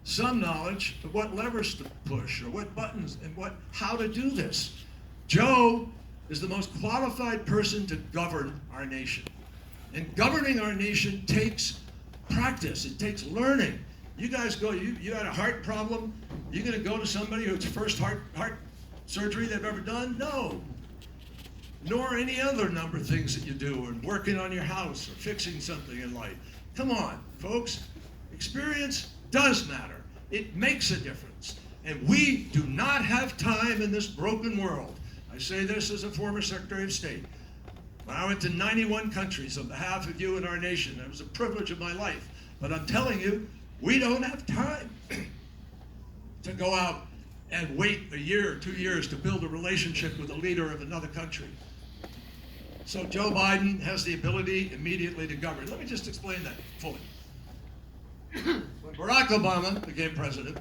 some knowledge of what levers to push or what buttons and how to do this. Joe is the most qualified person to govern our nation. And governing our nation takes practice. It takes learning. You guys go, you had a heart problem, you're going to go to somebody who's first heart surgery they've ever done? No. Nor any other number of things that you do, and working on your house or fixing something in life. Come on, folks. Experience does matter. It makes a difference. And we do not have time in this broken world. I say this as a former Secretary of State. When I went to 91 countries on behalf of you and our nation, it was a privilege of my life. But I'm telling you, we don't have time to go out and wait a year or 2 years to build a relationship with a leader of another country. So Joe Biden has the ability immediately to govern. Let me just explain that fully. When Barack Obama became president,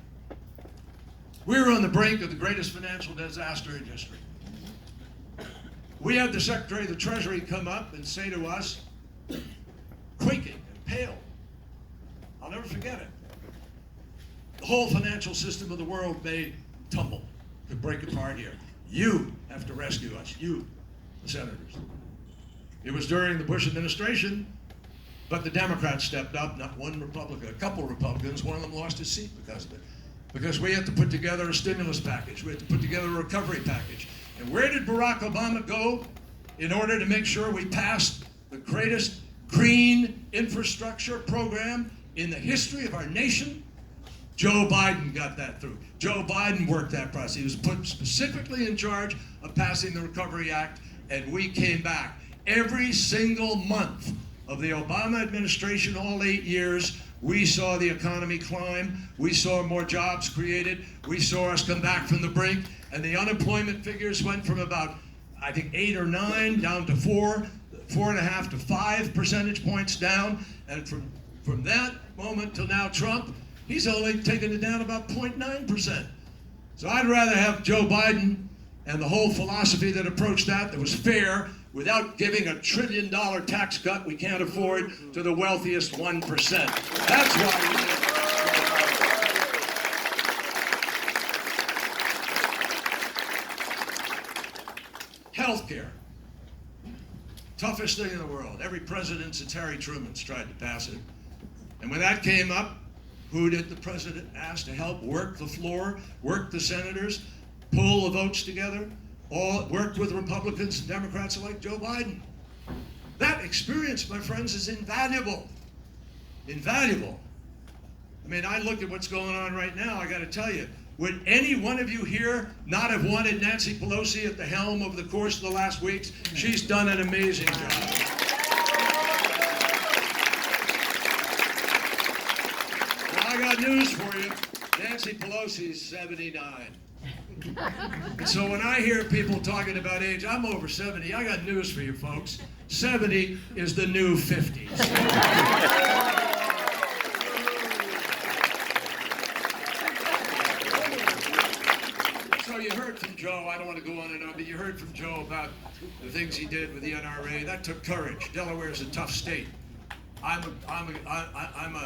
we were on the brink of the greatest financial disaster in history. We had the Secretary of the Treasury come up and say to us, quaking and pale, I'll never forget it, the whole financial system of the world may tumble, could break apart here. You have to rescue us, you, the senators. It was during the Bush administration, but the Democrats stepped up, not one Republican, a couple Republicans, one of them lost his seat because of it. Because we had to put together a stimulus package, we had to put together a recovery package. And where did Barack Obama go in order to make sure we passed the greatest green infrastructure program in the history of our nation? Joe Biden got that through. Joe Biden worked that process. He was put specifically in charge of passing the Recovery Act, and we came back. Every single month of the Obama administration, all 8 years, we saw the economy climb. We saw more jobs created. We saw us come back from the brink. And the unemployment figures went from about, I think, 8 or 9 down to 4.5 to 5 percentage points down. And from that moment till now, Trump, he's only taken it down about 0.9%. So I'd rather have Joe Biden and the whole philosophy that approached that was fair, without giving $1 trillion tax cut we can't afford to the wealthiest 1%. That's why we need healthcare. Toughest thing in the world. Every president since Harry Truman's tried to pass it. And when that came up, who did the president ask to help work the floor, work the senators, pull the votes together? All worked with Republicans and Democrats like Joe Biden. That experience, my friends, is invaluable. Invaluable. I mean, I look at what's going on right now, I gotta tell you, would any one of you here not have wanted Nancy Pelosi at the helm over the course of the last weeks? She's done an amazing job. Well, I got news for you. Nancy Pelosi's 79. And so when I hear people talking about age, I'm over 70. I got news for you folks. 70 is the new 50s. So you heard from Joe, I don't want to go on and on, but you heard from Joe about the things he did with the NRA. That took courage. Delaware is a tough state. I'm a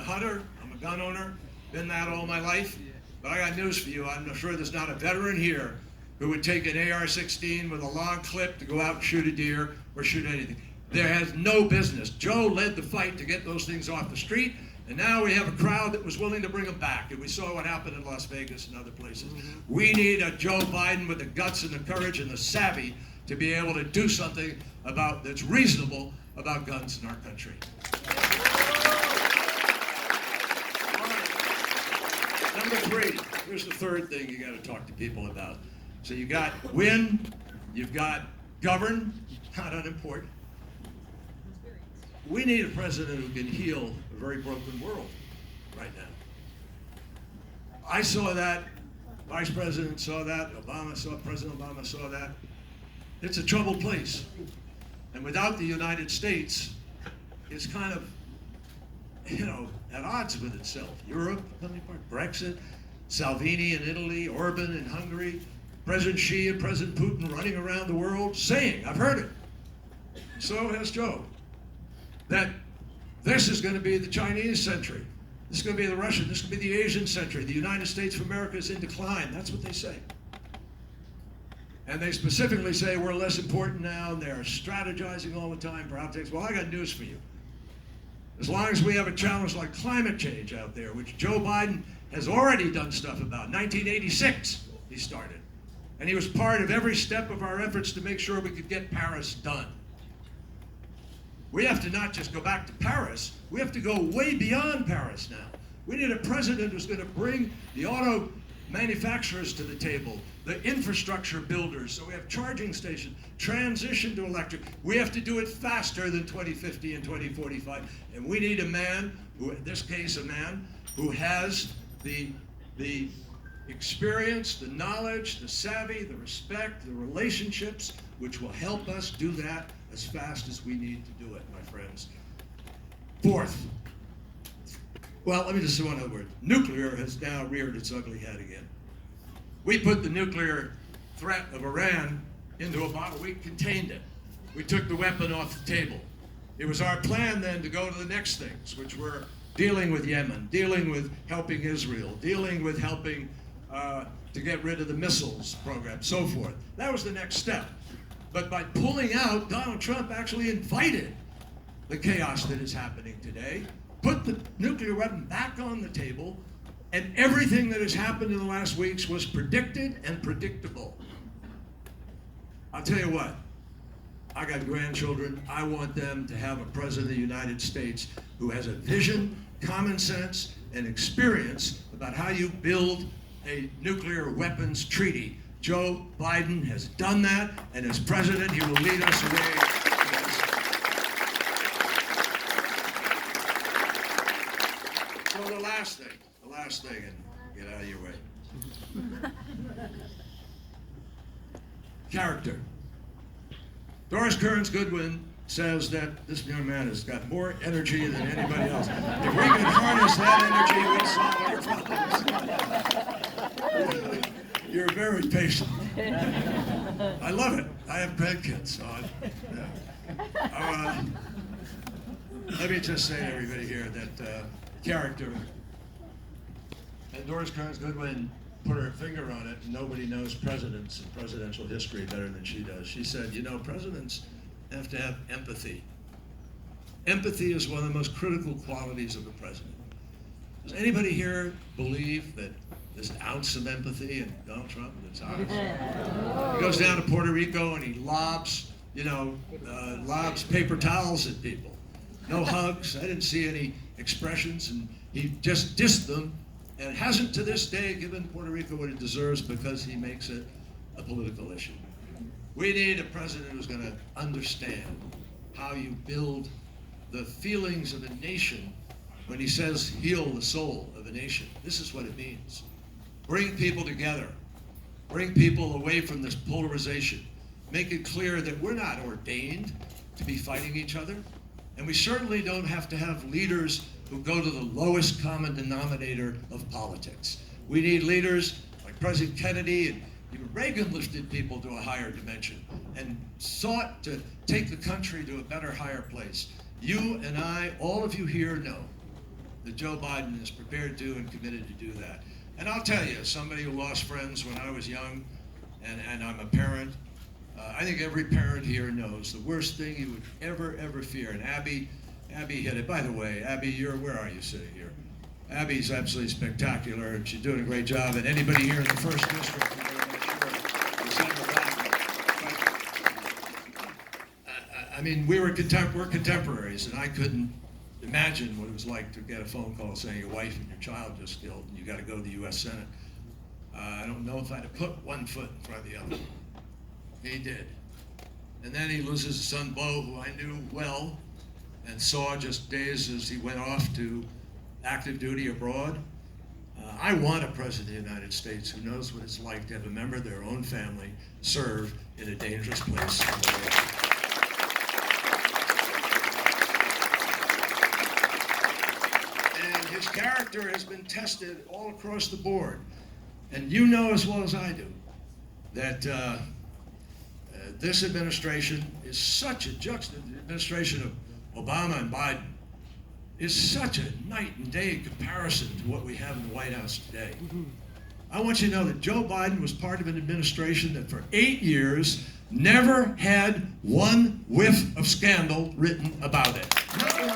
hunter, I'm a gun owner, been that all my life. But I got news for you. I'm sure there's not a veteran here who would take an AR-16 with a long clip to go out and shoot a deer or shoot anything. There has no business. Joe led the fight to get those things off the street, and now we have a crowd that was willing to bring them back. And we saw what happened in Las Vegas and other places. We need a Joe Biden with the guts and the courage and the savvy to be able to do something about that's reasonable about guns in our country. Number 3, here's the third thing you got to talk to people about. So you got win, you've got govern, not unimportant. We need a president who can heal a very broken world right now. I saw that, Vice President saw that, President Obama saw that. It's a troubled place. And without the United States, it's kind of, at odds with itself. Europe, coming apart, Brexit, Salvini in Italy, Orban in Hungary, President Xi and President Putin running around the world saying, I've heard it, so has Joe, that this is going to be the Chinese century. This is going to be the Russian, this is going to be the Asian century. The United States of America is in decline. That's what they say. And they specifically say we're less important now, and they're strategizing all the time for outtakes. Well, I got news for you. As long as we have a challenge like climate change out there, which Joe Biden has already done stuff about. 1986, he started. And he was part of every step of our efforts to make sure we could get Paris done. We have to not just go back to Paris, we have to go way beyond Paris now. We need a president who's going to bring the auto manufacturers to the table, the infrastructure builders, so we have charging stations, transition to electric. We have to do it faster than 2050 and 2045. And we need a man, who, in this case, a man who has the experience, the knowledge, the savvy, the respect, the relationships, which will help us do that as fast as we need to do it, my friends. Fourth, well, let me just say one other word. Nuclear has now reared its ugly head again. We put the nuclear threat of Iran into a bottle. We contained it. We took the weapon off the table. It was our plan then to go to the next things, which were dealing with Yemen, dealing with helping Israel, dealing with helping to get rid of the missiles program, so forth. That was the next step. But by pulling out, Donald Trump actually invited the chaos that is happening today, put the nuclear weapon back on the table, and everything that has happened in the last weeks was predicted and predictable. I'll tell you what, I got grandchildren. I want them to have a president of the United States who has a vision, common sense, and experience about how you build a nuclear weapons treaty. Joe Biden has done that, and as president, he will lead us away. So the last thing, and get out of your way. Character. Doris Kearns Goodwin says that this young man has got more energy than anybody else. If we could harness that energy, we'd solve our problems. You're very patient. I love it. I have grandkids, so let me just say to everybody here that character, and Doris Kearns Goodwin put her finger on it, and nobody knows presidents and presidential history better than she does. She said, you know, presidents have to have empathy. Empathy is one of the most critical qualities of a president. Does anybody here believe that there's an ounce of empathy in Donald Trump? That's ours. He goes down to Puerto Rico and he lobs paper towels at people. No hugs. I didn't see any expressions, and he just dissed them, and hasn't to this day given Puerto Rico what it deserves because he makes it a political issue. We need a president who's going to understand how you build the feelings of a nation. When he says heal the soul of a nation, this is what it means. Bring people together. Bring people away from this polarization. Make it clear that we're not ordained to be fighting each other. And we certainly don't have to have leaders who go to the lowest common denominator of politics. We need leaders like President Kennedy, and even Reagan lifted people to a higher dimension and sought to take the country to a better, higher place. You and I, all of you here know that Joe Biden is prepared to and committed to do that. And I'll tell you, as somebody who lost friends when I was young, and I'm a parent, I think every parent here knows the worst thing you would ever fear. And Abby hit it. By the way, Abby, where are you sitting here? Abby's absolutely spectacular, and she's doing a great job. And anybody here in the first district, I mean, we're contemporaries, and I couldn't imagine what it was like to get a phone call saying your wife and your child just killed, and you got to go to the U.S. Senate. I don't know if I'd have put one foot in front of the other. He did. And then he loses his son, Bo, who I knew well and saw just days as he went off to active duty abroad. I want a president of the United States who knows what it's like to have a member of their own family serve in a dangerous place. And his character has been tested all across the board. And you know as well as I do that this administration is such a juxtaposition, the administration of Obama and Biden. is such a night and day comparison to what we have in the White House today. I want you to know that Joe Biden was part of an administration that for 8 years never had one whiff of scandal written about it. Not one.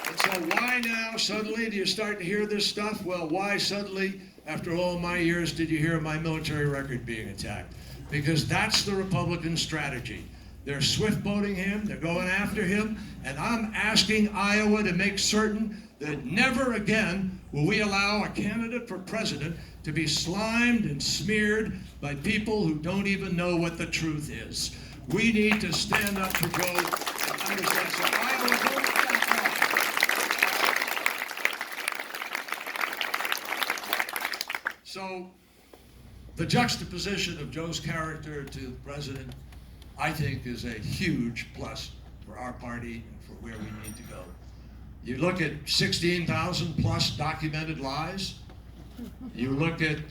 And so why now suddenly do you start to hear this stuff? Well, why suddenly, after all my years, did you hear my military record being attacked? Because that's the Republican strategy. They're swift-boating him, they're going after him, and I'm asking Iowa to make certain that never again will we allow a candidate for president to be slimed and smeared by people who don't even know what the truth is. We need to stand up for Joe and understand. So Iowa, don't back off. So the juxtaposition of Joe's character to the president, I think, is a huge plus for our party and for where we need to go. You look at 16,000 plus documented lies. You look at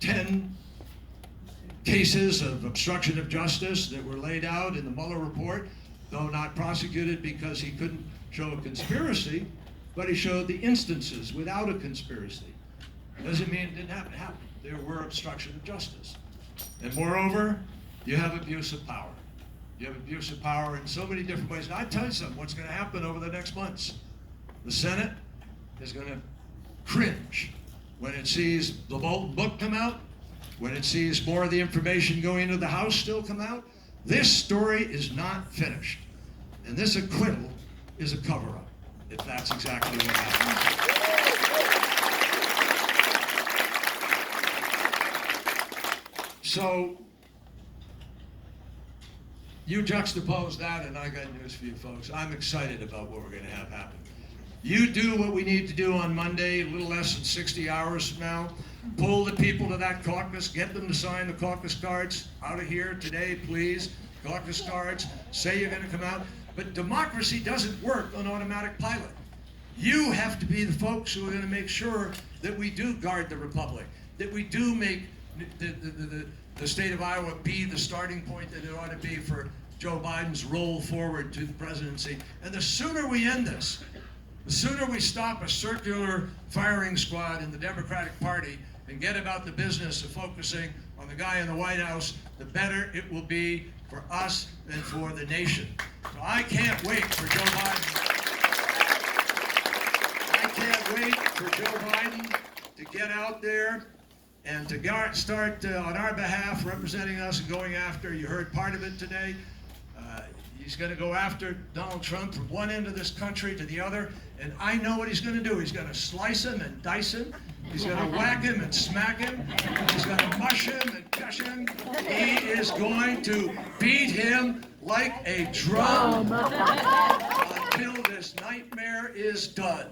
10 cases of obstruction of justice that were laid out in the Mueller report, though not prosecuted because he couldn't show a conspiracy, but he showed the instances without a conspiracy. Doesn't mean it didn't happen. There were obstruction of justice. And moreover, you have abuse of power. You have abuse of power in so many different ways. And I tell you something, what's going to happen over the next months? The Senate is going to cringe when it sees the Bolton book come out, when it sees more of the information going into the House still come out. This story is not finished. And this acquittal is a cover-up, if that's exactly what happened. So, you juxtapose that, and I got news for you folks. I'm excited about what we're going to have happen. You do what we need to do on Monday, a little less than 60 hours from now. Pull the people to that caucus, get them to sign the caucus cards out of here today, please. Caucus cards, say you're going to come out. But democracy doesn't work on automatic pilot. You have to be the folks who are going to make sure that we do guard the republic, that we do make the state of Iowa be the starting point that it ought to be for Joe Biden's roll forward to the presidency. And the sooner we end this, the sooner we stop a circular firing squad in the Democratic Party and get about the business of focusing on the guy in the White House, the better it will be for us and for the nation. So I can't wait for Joe Biden. I can't wait for Joe Biden to get out there and to start on our behalf representing us and going after, you heard part of it today, he's going to go after Donald Trump from one end of this country to the other, and I know what he's going to do. He's going to slice him and dice him. He's going to whack him and smack him. He's going to mush him and gush him. He is going to beat him like a drum until this nightmare is done.